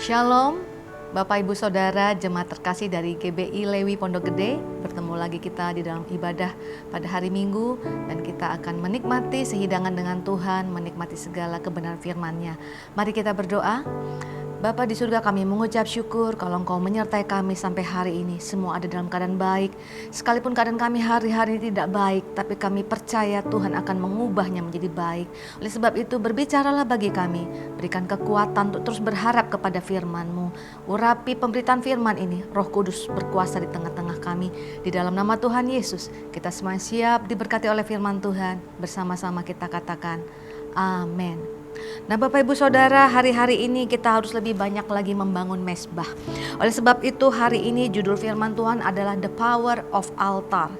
Shalom, Bapak Ibu Saudara, jemaat terkasih dari GBI Lewi Pondok Gede. Bertemu lagi kita di dalam ibadah pada hari Minggu, dan kita akan menikmati sehidangan dengan Tuhan, menikmati segala kebenaran firman-Nya. Mari kita berdoa. Bapa di surga, kami mengucap syukur kalau Engkau menyertai kami sampai hari ini. Semua ada dalam keadaan baik. Sekalipun keadaan kami hari-hari ini tidak baik, tapi kami percaya Tuhan akan mengubahnya menjadi baik. Oleh sebab itu, berbicaralah bagi kami. Berikan kekuatan untuk terus berharap kepada firman-Mu. Urapi pemberitaan firman ini. Roh Kudus berkuasa di tengah-tengah kami. Di dalam nama Tuhan Yesus, kita semua siap diberkati oleh firman Tuhan. Bersama-sama kita katakan, amin. Nah, Bapak Ibu Saudara, hari-hari ini kita harus lebih banyak lagi membangun mezbah. Oleh sebab itu, hari ini judul firman Tuhan adalah The Power of Altar.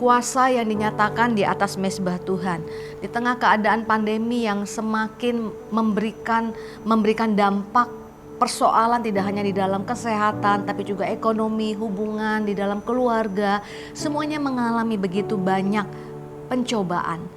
Kuasa yang dinyatakan di atas mezbah Tuhan. Di tengah keadaan pandemi yang semakin memberikan dampak persoalan tidak hanya di dalam kesehatan, tapi juga ekonomi, hubungan, di dalam keluarga. Semuanya mengalami begitu banyak pencobaan,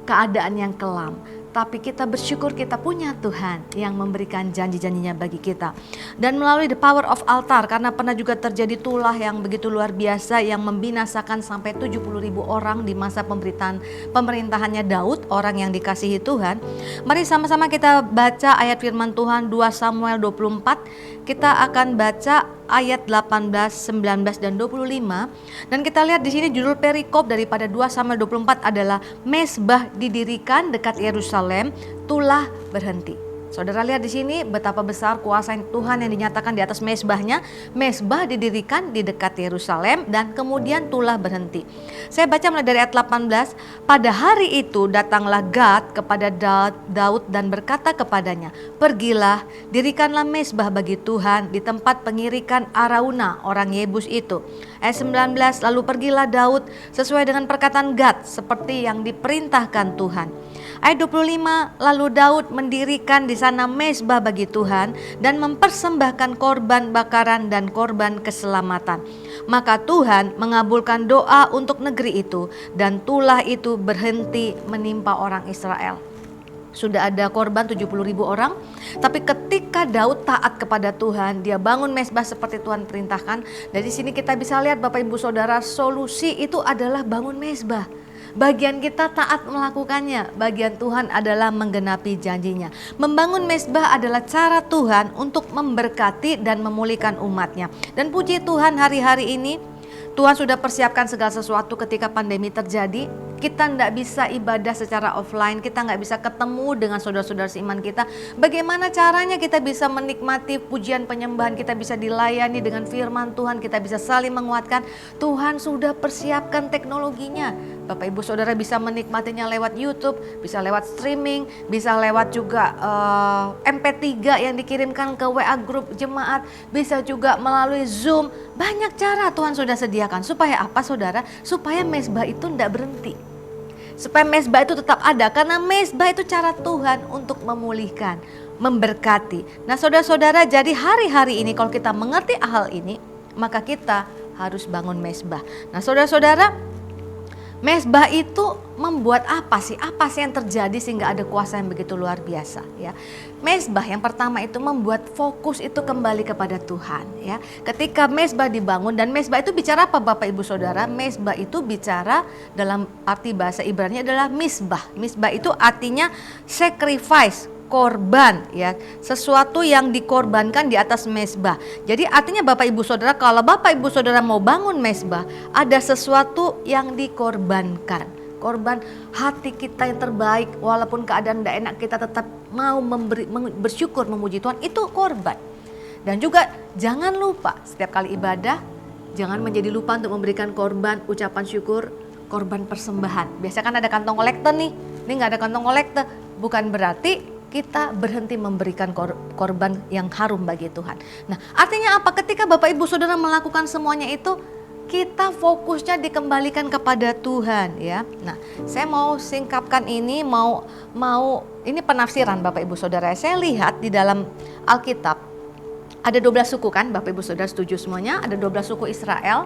keadaan yang kelam. Tapi kita bersyukur kita punya Tuhan yang memberikan janji-janjinya bagi kita. Dan melalui the power of altar, karena pernah juga terjadi tulah yang begitu luar biasa yang membinasakan sampai 70.000 orang di masa pemerintahannya Daud, orang yang dikasihi Tuhan. Mari sama-sama kita baca ayat firman Tuhan 2 Samuel 24. Kita akan baca ayat 18, 19 dan 25. Dan kita lihat di sini judul perikop daripada 2 Samuel 24 adalah mezbah didirikan dekat Yerusalem, tulah berhenti. Saudara lihat di sini betapa besar kuasa Tuhan yang dinyatakan di atas mezbahnya. Mezbah didirikan di dekat Yerusalem dan kemudian tulah berhenti. Saya baca mulai dari ayat 18. Pada hari itu datanglah Gad kepada Daud dan berkata kepadanya, "Pergilah, dirikanlah mezbah bagi Tuhan di tempat pengirikan Arauna orang Yebus itu." Ayat 19, lalu pergilah Daud sesuai dengan perkataan Gad seperti yang diperintahkan Tuhan. Ayat 25, lalu Daud mendirikan di sana mezbah bagi Tuhan dan mempersembahkan korban bakaran dan korban keselamatan. Maka Tuhan mengabulkan doa untuk negeri itu dan tulah itu berhenti menimpa orang Israel. Sudah ada korban 70.000 orang, tapi ketika Daud taat kepada Tuhan, dia bangun mezbah seperti Tuhan perintahkan. Dari sini kita bisa lihat Bapak Ibu Saudara, solusi itu adalah bangun mezbah. Bagian kita taat melakukannya, bagian Tuhan adalah menggenapi janjinya. Membangun mezbah adalah cara Tuhan untuk memberkati dan memulihkan umatnya. Dan puji Tuhan, hari-hari ini Tuhan sudah persiapkan segala sesuatu. Ketika pandemi terjadi, kita tidak bisa ibadah secara offline, kita nggak bisa ketemu dengan saudara-saudara seiman kita. Bagaimana caranya kita bisa menikmati pujian penyembahan, kita bisa dilayani dengan firman Tuhan, kita bisa saling menguatkan. Tuhan sudah persiapkan teknologinya. Bapak Ibu Saudara bisa menikmatinya lewat YouTube, bisa lewat streaming, bisa lewat juga MP3 yang dikirimkan ke WA grup jemaat, bisa juga melalui Zoom. Banyak cara Tuhan sudah sediakan. Supaya apa saudara? Supaya mezbah itu tidak berhenti. Supaya mezbah itu tetap ada, karena mezbah itu cara Tuhan untuk memulihkan, memberkati. Nah saudara-saudara, jadi hari-hari ini kalau kita mengerti hal ini, maka kita harus bangun mezbah. Nah saudara-saudara, mezbah itu membuat apa sih? Apa sih yang terjadi sehingga ada kuasa yang begitu luar biasa ya? Mezbah yang pertama itu membuat fokus itu kembali kepada Tuhan ya. Ketika mezbah dibangun, dan mezbah itu bicara apa Bapak Ibu Saudara? Mezbah itu bicara dalam arti bahasa Ibrani adalah misbah. Misbah itu artinya sacrifice, korban ya, sesuatu yang dikorbankan di atas mezbah. Jadi artinya Bapak Ibu Saudara, kalau Bapak Ibu Saudara mau bangun mezbah, ada sesuatu yang dikorbankan. Korban hati kita yang terbaik, walaupun keadaan tidak enak, kita tetap mau bersyukur, memuji Tuhan, itu korban. Dan juga jangan lupa setiap kali ibadah, jangan menjadi lupa untuk memberikan korban, ucapan syukur, korban persembahan. Biasanya kan ada kantong kolektor nih, ini nggak ada kantong kolektor, bukan berarti kita berhenti memberikan korban yang harum bagi Tuhan. Nah artinya apa? Ketika Bapak Ibu Saudara melakukan semuanya itu, kita fokusnya dikembalikan kepada Tuhan ya. Nah saya mau singkapkan ini, ini penafsiran Bapak Ibu Saudara. Saya lihat di dalam Alkitab ada 12 suku kan, Bapak Ibu Saudara setuju semuanya, ada 12 suku Israel.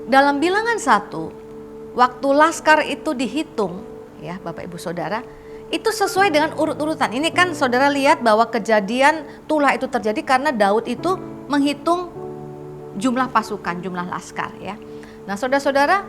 Dalam Bilangan 1, waktu Laskar itu dihitung ya Bapak Ibu Saudara, itu sesuai dengan urut-urutan. Ini kan saudara lihat bahwa kejadian tulah itu terjadi karena Daud itu menghitung jumlah pasukan, jumlah laskar ya. Nah saudara-saudara,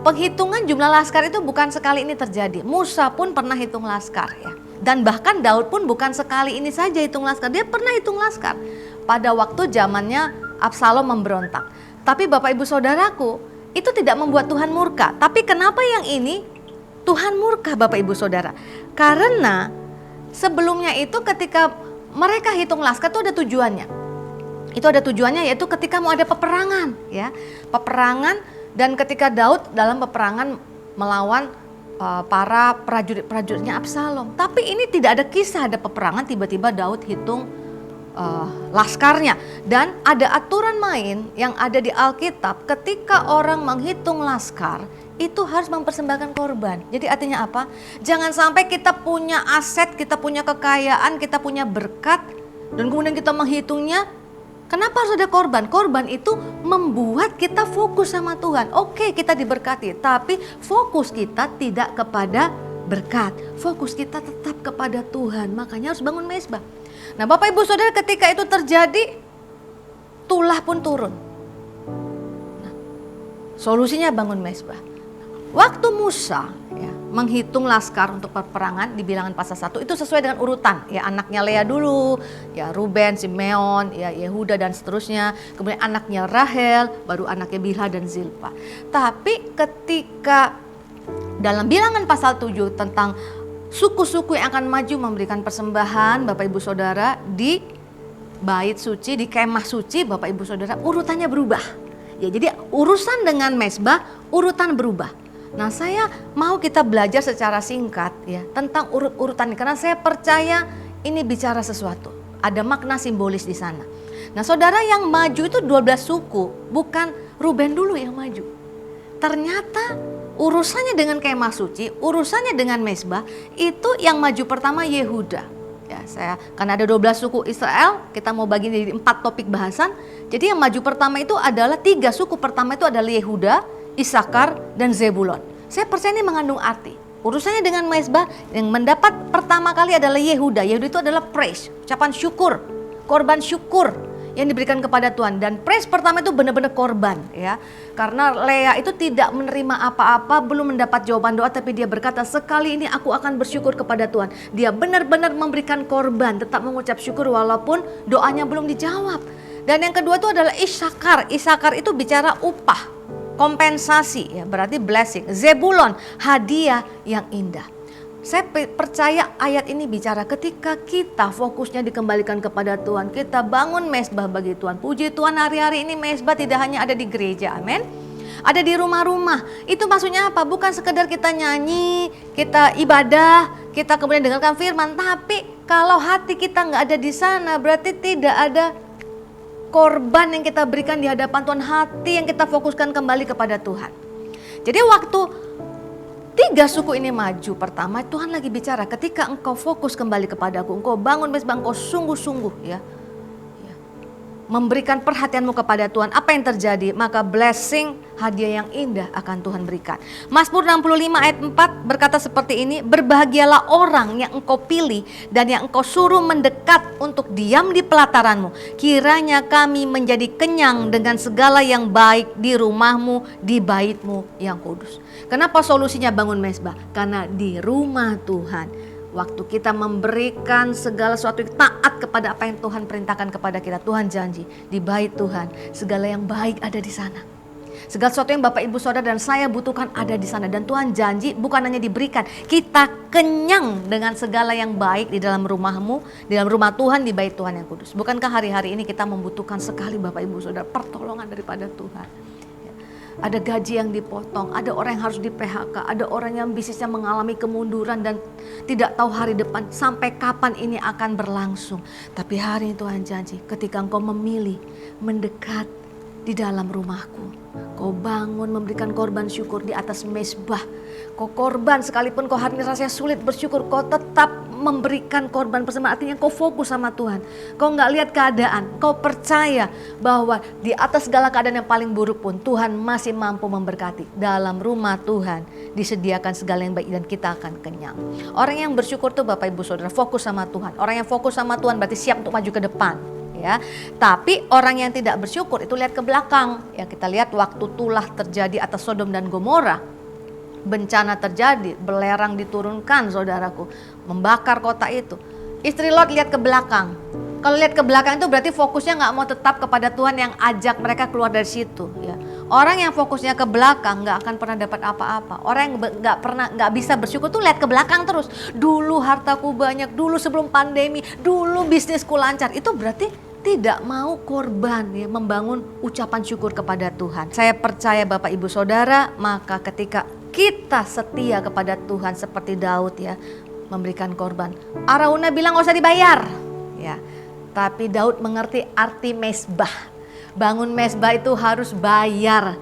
penghitungan jumlah laskar itu bukan sekali ini terjadi. Musa pun pernah hitung laskar ya. Dan bahkan Daud pun bukan sekali ini saja hitung laskar. Dia pernah hitung laskar pada waktu zamannya Absalom memberontak. Tapi Bapak Ibu Saudaraku, itu tidak membuat Tuhan murka. Tapi kenapa yang ini Tuhan murka Bapak Ibu Saudara? Karena sebelumnya itu ketika mereka hitung laskar itu ada tujuannya. Itu ada tujuannya, yaitu ketika mau ada peperangan ya. Peperangan, dan ketika Daud dalam peperangan melawan para prajurit-prajuritnya Absalom. Tapi ini tidak ada kisah ada peperangan tiba-tiba Daud hitung laskarnya. Dan ada aturan main yang ada di Alkitab, ketika orang menghitung laskar itu harus mempersembahkan korban. Jadi artinya apa? Jangan sampai kita punya aset, kita punya kekayaan, kita punya berkat, dan kemudian kita menghitungnya. Kenapa harus ada korban? Korban itu membuat kita fokus sama Tuhan. Oke, kita diberkati, tapi fokus kita tidak kepada berkat. Fokus kita tetap kepada Tuhan. Makanya harus bangun mezbah. Nah Bapak Ibu Saudara, ketika itu terjadi, tulah pun turun. Nah, solusinya bangun mezbah. Waktu Musa ya, menghitung laskar untuk peperangan di Bilangan pasal 1 itu sesuai dengan urutan ya, anaknya Lea dulu, ya Ruben, Simeon, ya Yehuda dan seterusnya, kemudian anaknya Rahel, baru anaknya Bilha dan Zilpa. Tapi ketika dalam Bilangan pasal 7 tentang suku-suku yang akan maju memberikan persembahan, Bapak Ibu Saudara, di bait suci, di kemah suci, Bapak Ibu Saudara, urutannya berubah. Ya, jadi urusan dengan mezbah, urutan berubah. Nah saya mau kita belajar secara singkat ya tentang urut-urutan ini, karena saya percaya ini bicara sesuatu. Ada makna simbolis di sana. Nah saudara, yang maju itu 12 suku, bukan Ruben dulu yang maju. Ternyata urusannya dengan kemah suci, urusannya dengan mezbah, itu yang maju pertama Yehuda. Ya, karena ada 12 suku Israel, kita mau bagi jadi 4 topik bahasan. Jadi yang maju pertama itu adalah 3 suku pertama itu adalah Yehuda, Isakar dan Zebulon. Saya percaya ini mengandung arti. Urusannya dengan mezbah, yang mendapat pertama kali adalah Yehuda. Yehuda itu adalah praise, ucapan syukur, korban syukur yang diberikan kepada Tuhan. Dan praise pertama itu benar-benar korban ya. Karena Lea itu tidak menerima apa-apa, belum mendapat jawaban doa, tapi dia berkata, sekali ini aku akan bersyukur kepada Tuhan. Dia benar-benar memberikan korban, tetap mengucap syukur walaupun doanya belum dijawab. Dan yang kedua itu adalah Isakar. Isakar itu bicara upah, kompensasi ya, berarti blessing. Zebulon, hadiah yang indah. Saya percaya ayat ini bicara ketika kita fokusnya dikembalikan kepada Tuhan, kita bangun mezbah bagi Tuhan. Puji Tuhan, hari-hari ini mezbah tidak hanya ada di gereja, amin. Ada di rumah-rumah. Itu maksudnya apa? Bukan sekedar kita nyanyi, kita ibadah, kita kemudian dengarkan firman, tapi kalau hati kita nggak ada di sana, berarti tidak ada korban yang kita berikan di hadapan Tuhan, hati yang kita fokuskan kembali kepada Tuhan. Jadi waktu 3 suku ini maju pertama, Tuhan lagi bicara, ketika engkau fokus kembali kepadaku, engkau bangun mezbah, engkau sungguh-sungguh ya, memberikan perhatianmu kepada Tuhan, apa yang terjadi? Maka blessing, hadiah yang indah akan Tuhan berikan. Mazmur 65 ayat 4 berkata seperti ini, berbahagialah orang yang engkau pilih dan yang engkau suruh mendekat untuk diam di pelataranmu. Kiranya kami menjadi kenyang dengan segala yang baik di rumahmu, di baitmu yang kudus. Kenapa solusinya bangun mezbah? Karena di rumah Tuhan, waktu kita memberikan segala sesuatu taat kepada apa yang Tuhan perintahkan kepada kita, Tuhan janji di bait Tuhan segala yang baik ada di sana. Segala sesuatu yang Bapak Ibu Saudara dan saya butuhkan ada di sana, dan Tuhan janji bukan hanya diberikan, kita kenyang dengan segala yang baik di dalam rumahmu, di dalam rumah Tuhan, di bait Tuhan yang kudus. Bukankah hari-hari ini kita membutuhkan sekali Bapak Ibu Saudara pertolongan daripada Tuhan? Ada gaji yang dipotong, ada orang yang harus di PHK, ada orang yang bisnisnya mengalami kemunduran dan tidak tahu hari depan sampai kapan ini akan berlangsung. Tapi hari ini Tuhan janji, ketika engkau memilih mendekat di dalam rumahku. Kau bangun memberikan korban syukur di atas mezbah. Kau korban sekalipun kau hari ini rasanya sulit bersyukur, kau tetap memberikan korban persembahan. Artinya kau fokus sama Tuhan. Kau gak lihat keadaan, kau percaya bahwa di atas segala keadaan yang paling buruk pun Tuhan masih mampu memberkati. Dalam rumah Tuhan disediakan segala yang baik dan kita akan kenyang. Orang yang bersyukur tuh Bapak Ibu Saudara fokus sama Tuhan. Orang yang fokus sama Tuhan berarti siap untuk maju ke depan. Ya, tapi orang yang tidak bersyukur itu lihat ke belakang. Ya, kita lihat waktu tulah terjadi atas Sodom dan Gomora, bencana terjadi, belerang diturunkan saudaraku, membakar kota itu. Istri Lot lihat ke belakang. Kalau lihat ke belakang itu berarti fokusnya nggak mau tetap kepada Tuhan yang ajak mereka keluar dari situ. Ya, orang yang fokusnya ke belakang nggak akan pernah dapat apa-apa. Orang yang nggak bisa bersyukur tuh lihat ke belakang terus. Dulu hartaku banyak, dulu sebelum pandemi, dulu bisnisku lancar. Itu berarti tidak mau korban, ya, membangun ucapan syukur kepada Tuhan. Saya percaya Bapak Ibu Saudara, maka ketika kita setia kepada Tuhan seperti Daud, ya, memberikan korban. Arauna bilang gak usah dibayar, ya, tapi Daud mengerti arti mezbah. Bangun mezbah itu harus bayar,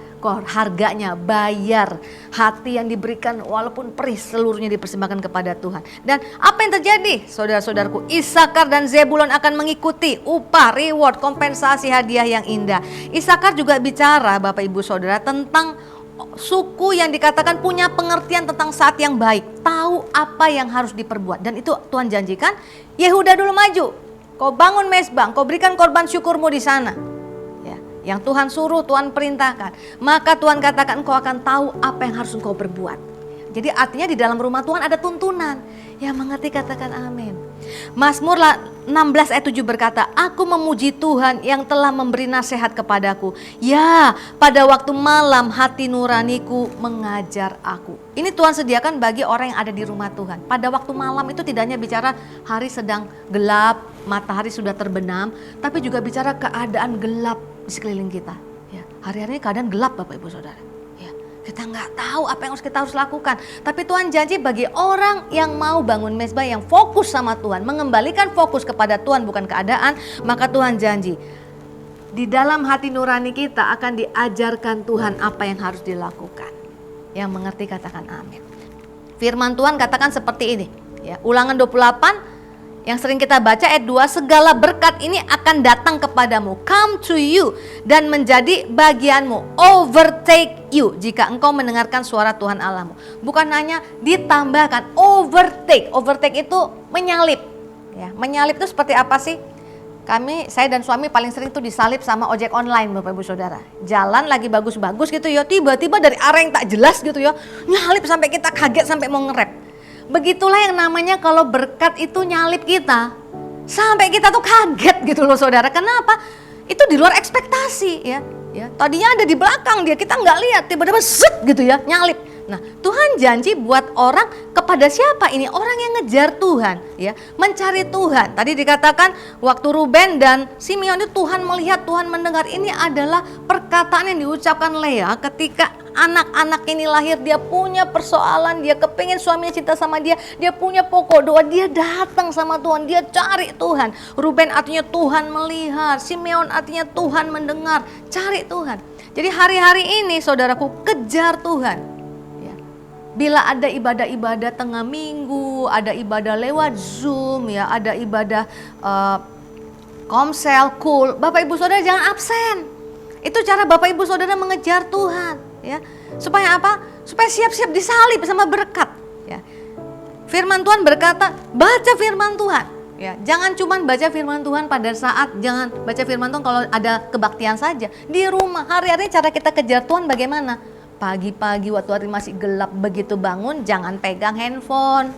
harganya bayar. Hati yang diberikan walaupun perih seluruhnya dipersembahkan kepada Tuhan. Dan apa yang terjadi saudara-saudaraku? Isakar dan Zebulon akan mengikuti upah, reward, kompensasi, hadiah yang indah. Isakar juga bicara Bapak Ibu Saudara tentang suku yang dikatakan punya pengertian tentang saat yang baik. Tahu apa yang harus diperbuat. Dan itu Tuhan janjikan, Yehuda dulu maju. Kau bangun mezbah, kau berikan korban syukurmu di sana. Yang Tuhan suruh, Tuhan perintahkan. Maka Tuhan katakan engkau akan tahu apa yang harus engkau berbuat. Jadi artinya di dalam rumah Tuhan ada tuntunan. Yang mengerti katakan amin. Mazmur 16 ayat 7 berkata, aku memuji Tuhan yang telah memberi nasihat kepadaku. Ya, pada waktu malam hati nuraniku mengajar aku. Ini Tuhan sediakan bagi orang yang ada di rumah Tuhan. Pada waktu malam itu tidak hanya bicara hari sedang gelap, matahari sudah terbenam, tapi juga bicara keadaan gelap di sekeliling kita. Ya, hari-hari ini keadaan gelap Bapak Ibu Saudara. Ya, kita nggak tahu apa yang kita harus lakukan. Tapi Tuhan janji bagi orang yang mau bangun mezbah, yang fokus sama Tuhan, mengembalikan fokus kepada Tuhan bukan keadaan, maka Tuhan janji di dalam hati nurani kita akan diajarkan Tuhan apa yang harus dilakukan. Yang mengerti katakan amin. Firman Tuhan katakan seperti ini. Ya, Ulangan 28 yang sering kita baca ayat 2, segala berkat ini akan datang kepadamu, come to you, dan menjadi bagianmu, overtake you, jika engkau mendengarkan suara Tuhan Allahmu. Bukan hanya ditambahkan, overtake itu menyalip. Ya, menyalip itu seperti apa sih? Saya dan suami paling sering tuh disalip sama ojek online Bapak Ibu Saudara. Jalan lagi bagus-bagus gitu ya, tiba-tiba dari arah yang tak jelas gitu ya, nyalip sampai kita kaget sampai mau ngerep. Begitulah yang namanya kalau berkat itu nyalip kita. Sampai kita tuh kaget gitu loh saudara. Kenapa? Itu di luar ekspektasi ya. Tadinya ada di belakang dia, kita nggak lihat. Tiba-tiba set gitu ya, nyalip. Nah, Tuhan janji buat orang, kepada siapa ini? Orang yang ngejar Tuhan, ya, mencari Tuhan. Tadi dikatakan waktu Ruben dan Simeon itu Tuhan melihat, Tuhan mendengar. Ini adalah perkataan yang diucapkan Lea ketika anak-anak ini lahir. Dia punya persoalan, dia kepingin suaminya cinta sama dia, dia punya pokok doa, dia datang sama Tuhan, dia cari Tuhan. Ruben artinya Tuhan melihat, Simeon artinya Tuhan mendengar, cari Tuhan. Jadi hari-hari ini saudaraku kejar Tuhan. Bila ada ibadah-ibadah tengah minggu, ada ibadah lewat Zoom, ya, ada ibadah komsel, cool, Bapak Ibu Saudara jangan absen. Itu cara Bapak Ibu Saudara mengejar Tuhan, ya. Supaya apa? Supaya siap-siap disalib sama berkat, ya. Firman Tuhan berkata, baca firman Tuhan, ya. Jangan cuma baca firman Tuhan pada saat, jangan baca firman Tuhan kalau ada kebaktian saja. Di rumah, hari-hari cara kita kejar Tuhan bagaimana? Pagi-pagi waktu hari masih gelap, begitu bangun jangan pegang handphone,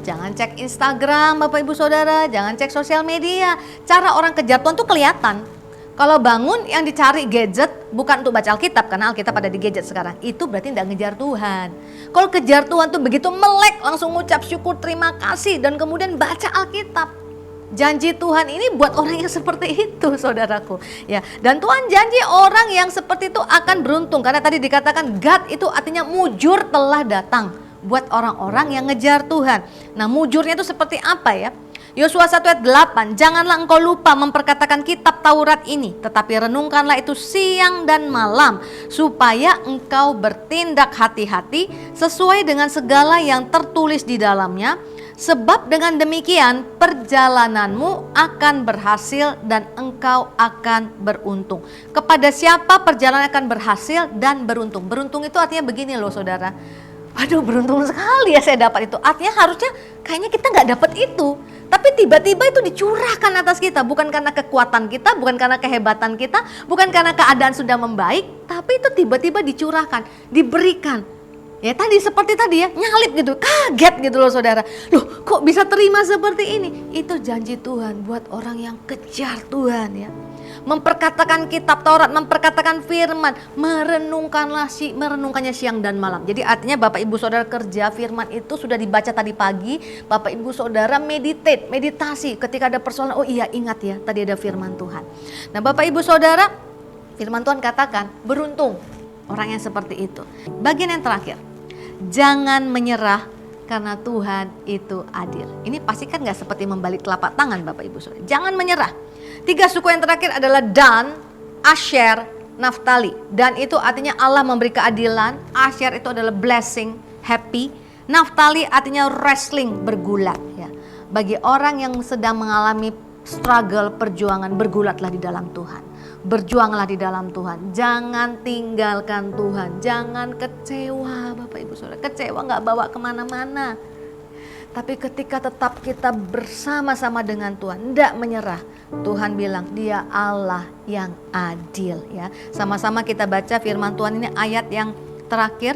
jangan cek Instagram Bapak Ibu Saudara, jangan cek sosial media. Cara orang kejar Tuhan tuh kelihatan. Kalau bangun yang dicari gadget bukan untuk baca Alkitab, karena Alkitab ada di gadget sekarang. Itu berarti tidak ngejar Tuhan. Kalau kejar Tuhan tuh begitu melek langsung ngucap syukur terima kasih dan kemudian baca Alkitab. Janji Tuhan ini buat orang yang seperti itu saudaraku, ya. Dan Tuhan janji orang yang seperti itu akan beruntung, karena tadi dikatakan God itu artinya mujur telah datang buat orang-orang yang ngejar Tuhan. Nah, mujurnya itu seperti apa ya? Yosua 1 ayat 8, janganlah engkau lupa memperkatakan kitab Taurat ini, tetapi renungkanlah itu siang dan malam, supaya engkau bertindak hati-hati sesuai dengan segala yang tertulis di dalamnya. Sebab dengan demikian perjalananmu akan berhasil dan engkau akan beruntung. Kepada siapa perjalanan akan berhasil dan beruntung? Beruntung itu artinya begini loh saudara. Waduh, beruntung sekali ya saya dapat itu. Artinya harusnya kayaknya kita nggak dapat itu. Tapi tiba-tiba itu dicurahkan atas kita. Bukan karena kekuatan kita, bukan karena kehebatan kita, bukan karena keadaan sudah membaik. Tapi itu tiba-tiba dicurahkan, diberikan. Ya tadi seperti tadi ya, nyalip gitu, kaget gitu loh saudara. Loh kok bisa terima seperti ini? Itu janji Tuhan buat orang yang kejar Tuhan ya. Memperkatakan kitab Taurat, memperkatakan firman, merenungkannya siang dan malam. Jadi artinya Bapak Ibu Saudara kerja firman itu sudah dibaca tadi pagi, Bapak Ibu Saudara meditasi ketika ada persoalan, oh iya ingat ya tadi ada firman Tuhan. Nah Bapak Ibu Saudara, firman Tuhan katakan beruntung orang yang seperti itu. Bagian yang terakhir, jangan menyerah karena Tuhan itu adil. Ini pasti kan gak seperti membalik telapak tangan Bapak Ibu Saudara. Jangan menyerah. 3 suku yang terakhir adalah Dan, Asher, Naftali. Dan itu artinya Allah memberi keadilan. Asher itu adalah blessing, happy. Naftali artinya wrestling, bergulat ya. Bagi orang yang sedang mengalami struggle, perjuangan, bergulatlah di dalam Tuhan. Berjuanglah di dalam Tuhan. Jangan tinggalkan Tuhan. Jangan kecewa Bapak Ibu Saudara. Kecewa gak bawa kemana-mana. Tapi ketika tetap kita bersama-sama dengan Tuhan, tidak menyerah. Tuhan bilang dia Allah yang adil ya. Sama-sama kita baca firman Tuhan ini ayat yang terakhir.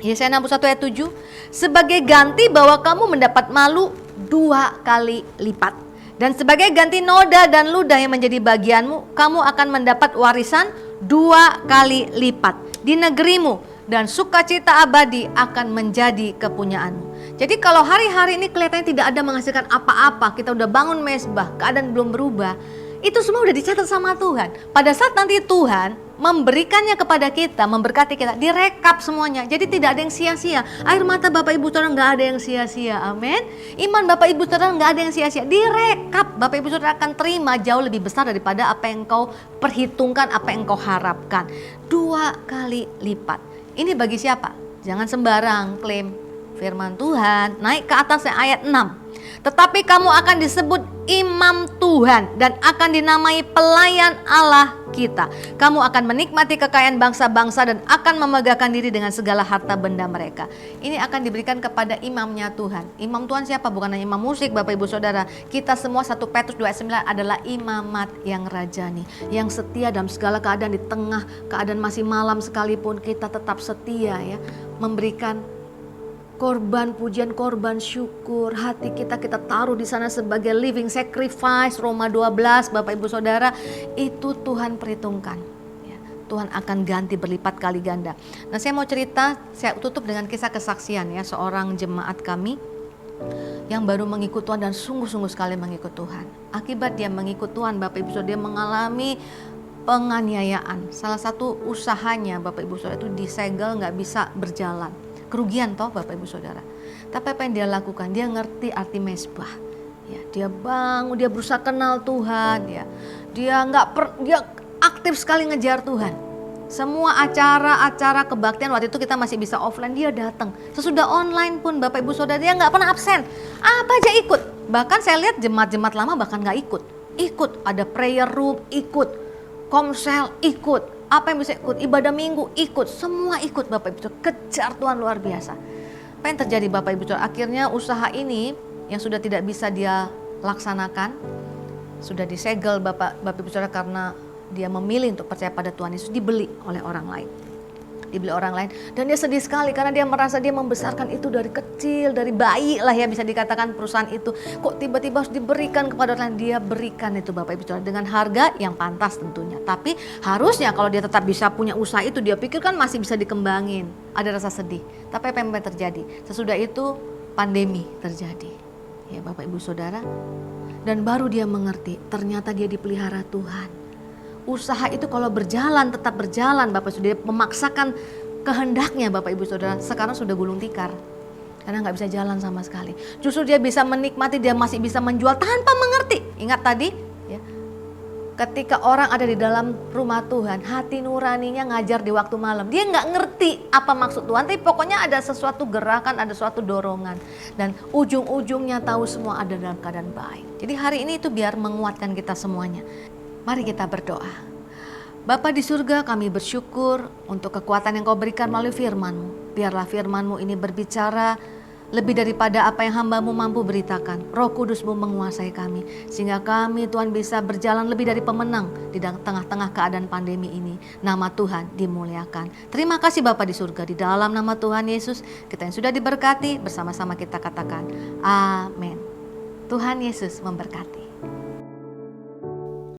Yesaya 61 ayat 7. Sebagai ganti bahwa kamu mendapat malu 2 kali lipat. Dan sebagai ganti noda dan ludah yang menjadi bagianmu, kamu akan mendapat warisan 2 kali lipat di negerimu, dan sukacita abadi akan menjadi kepunyaanmu. Jadi kalau hari-hari ini kelihatannya tidak ada menghasilkan apa-apa, kita udah bangun mezbah, keadaan belum berubah, itu semua udah dicatat sama Tuhan. Pada saat nanti Tuhan memberikannya kepada kita, memberkati kita, direkap semuanya. Jadi tidak ada yang sia-sia. Air mata Bapak Ibu Saudara nggak ada yang sia-sia. Amin. Iman Bapak Ibu Saudara nggak ada yang sia-sia. Direkap. Bapak Ibu Saudara akan terima jauh lebih besar daripada apa yang engkau perhitungkan, apa yang engkau harapkan. 2 kali lipat. Ini bagi siapa? Jangan sembarang klaim firman Tuhan. Naik ke atasnya ayat 6. Tetapi kamu akan disebut imam Tuhan dan akan dinamai pelayan Allah kita. Kamu akan menikmati kekayaan bangsa-bangsa dan akan memegahkan diri dengan segala harta benda mereka. Ini akan diberikan kepada imamnya Tuhan. Imam Tuhan siapa? Bukan hanya imam musik Bapak Ibu Saudara. Kita semua 1 Petrus 2 ayat 9 adalah imamat yang rajani. Yang setia dalam segala keadaan, di tengah keadaan masih malam sekalipun kita tetap setia ya. Memberikan korban pujian, korban syukur, hati kita taruh di sana sebagai living sacrifice. Roma 12 Bapak Ibu Saudara, itu Tuhan perhitungkan ya. Tuhan akan ganti berlipat kali ganda. Nah saya mau cerita, saya tutup dengan kisah kesaksian ya, seorang jemaat kami yang baru mengikut Tuhan dan sungguh-sungguh sekali mengikut Tuhan. Akibat dia mengikut Tuhan Bapak Ibu Saudara, dia mengalami penganiayaan. Salah satu usahanya Bapak Ibu Saudara itu disegel, gak bisa berjalan. Kerugian toh Bapak Ibu Saudara. Tapi apa yang dia lakukan? Dia ngerti arti mezbah. Ya, dia bangun, dia berusaha kenal Tuhan. Ya, dia aktif sekali ngejar Tuhan. Semua acara kebaktian waktu itu kita masih bisa offline, dia datang. Sesudah online pun Bapak Ibu Saudara dia nggak pernah absen. Apa aja ikut. Bahkan saya lihat jemaat-jemaat lama bahkan nggak ikut. Ikut, ada prayer room ikut, komsel ikut. Apa yang bisa ikut, ibadah minggu ikut, semua ikut Bapak Ibu Saudara, kejar Tuhan luar biasa. Apa yang terjadi Bapak Ibu Saudara? Akhirnya usaha ini yang sudah tidak bisa dia laksanakan, sudah disegel Bapak Ibu Saudara karena dia memilih untuk percaya pada Tuhan Yesus, dibeli oleh orang lain. Dan dia sedih sekali karena dia merasa dia membesarkan itu dari kecil, dari bayi lah ya bisa dikatakan perusahaan itu. Kok tiba-tiba harus diberikan kepada orang lain? Dia berikan itu Bapak Ibu Saudara dengan harga yang pantas tentunya. Tapi harusnya kalau dia tetap bisa punya usaha itu, dia pikir kan masih bisa dikembangin. Ada rasa sedih. Tapi apa yang terjadi? Sesudah itu pandemi terjadi. Ya Bapak Ibu Saudara. Dan baru dia mengerti ternyata dia dipelihara Tuhan. Usaha itu kalau berjalan tetap berjalan Bapak Saudara, memaksakan kehendaknya Bapak Ibu Saudara, sekarang sudah gulung tikar. karena nggak bisa jalan sama sekali. Justru dia bisa menikmati, dia masih bisa menjual tanpa mengerti. Ingat tadi, ya, ketika orang ada di dalam rumah Tuhan, hati nuraninya ngajar di waktu malam. Dia nggak ngerti apa maksud Tuhan, tapi pokoknya ada sesuatu gerakan, ada suatu dorongan. Dan ujung-ujungnya tahu semua ada dalam keadaan baik. Jadi hari ini itu biar menguatkan kita semuanya. Mari kita berdoa. Bapa di surga, kami bersyukur untuk kekuatan yang Kau berikan melalui firman-Mu. Biarlah firman-Mu ini berbicara lebih daripada apa yang hamba-Mu mampu beritakan. Roh Kudus-Mu menguasai kami, sehingga kami Tuhan bisa berjalan lebih dari pemenang di tengah-tengah keadaan pandemi ini. Nama Tuhan dimuliakan. Terima kasih Bapa di surga, di dalam nama Tuhan Yesus, kita yang sudah diberkati, bersama-sama kita katakan amin. Tuhan Yesus memberkati.